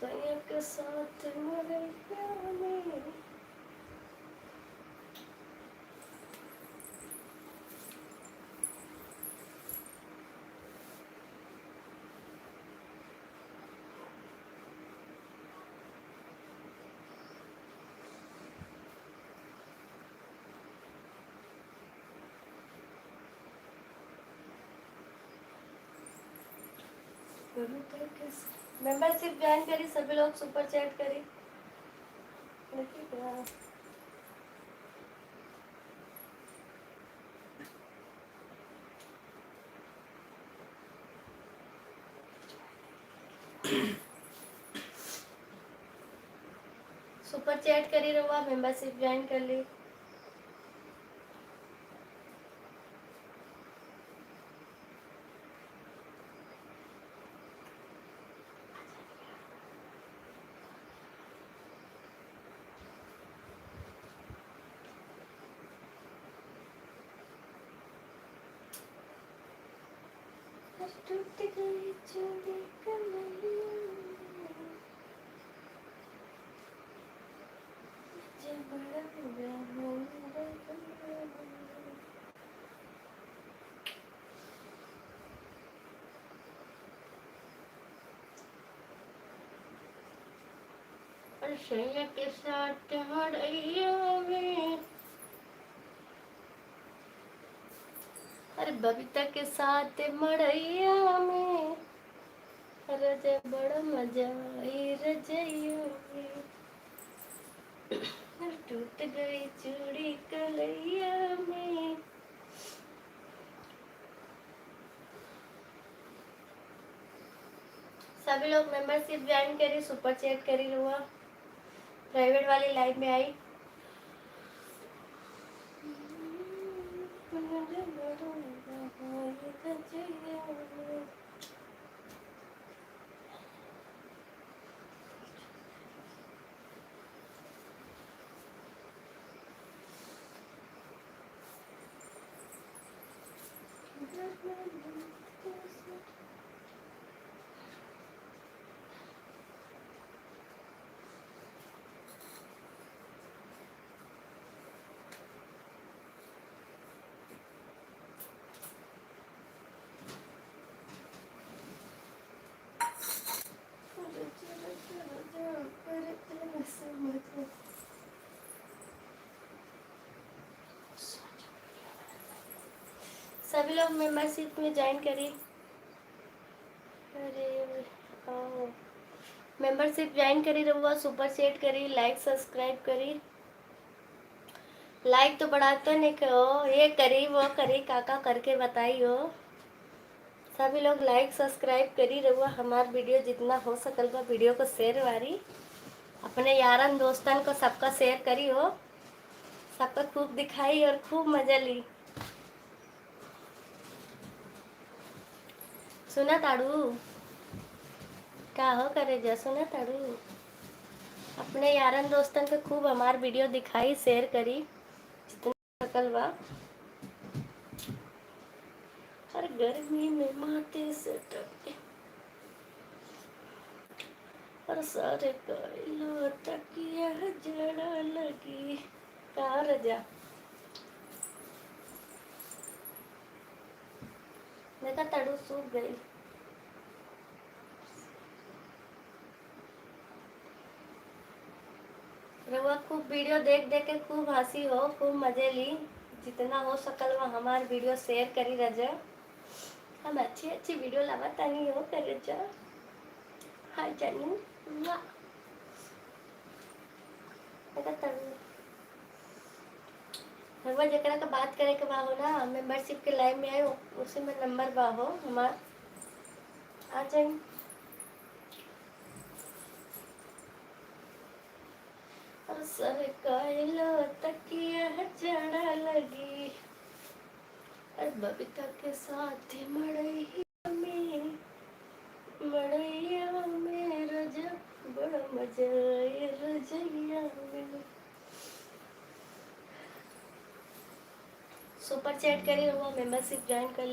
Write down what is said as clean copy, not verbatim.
सैया के साथ मरैया में। मेंबरशिप ज्वाइन करी, सभी लोग सुपर चैट करी। सुपर चैट करी रहुआ, मेंबरशिप ज्वाइन कर ली। टूट गई चूड़ी कमलिया जब बड़ा हुआ मेरा और सैया के साथ मरैया में। अरे बबीता के साथ मरैया में रजा बड़ा मजा आई रजैया में। टूट गई चूड़ी कलैया में। सभी लोग मेंबरशिप ज्वाइन करी, सुपर चैट करी हुआ, प्राइवेट वाली लाइव में आई। सभी लोग मेंबरशिप में ज्वाइन करी। अरे मेंबरशिप ज्वाइन करी रहुआ, सुपर चैट करी, लाइक सब्सक्राइब करी। लाइक तो बढ़ाते नहीं कहो, ये करी वो करी काका करके बताई हो। सभी लोग लाइक सब्सक्राइब करी रहुआ, हमार वीडियो जितना हो सकल बा वीडियो को शेयर वारी, अपने यारन दोस्तन को सबका शेयर करी हो, सबका खूब दिखाई और खूब मजा ली। सुना ताड़ू का हो करे जा, सुना ताड़ू अपने यारन दोस्तन के खूब हमार वीडियो दिखाई शेयर करी जितना सकल बा। और गर्मी में माथे से टके और सारे काइलो तकिया जड़ा लगी। कहाँ रजा देखा तड़ू सूख गई। रउआ खूब वीडियो देख देख के खूब हंसी हो, खूब मजे ली, जितना हो सकल वह हमार वीडियो शेयर करी रजा। हम अच्छी अच्छी वीडियो लावा तानी हो कर रजा। हाय जानू रउआ जकरा का बात करे के बा हो ना, मेंबरशिप के लाइन में आए उसी में नंबर बा हो हमार, आ जाए। और सर काइलो तकिया जड़ा लगी। और बबीता के साथ मड़ैया में, मड़ैया में रजा बड़ा मजा आए रजैया में। सुपर चैट करी हुआ, मेंबरशिप ज्वाइन कर ली।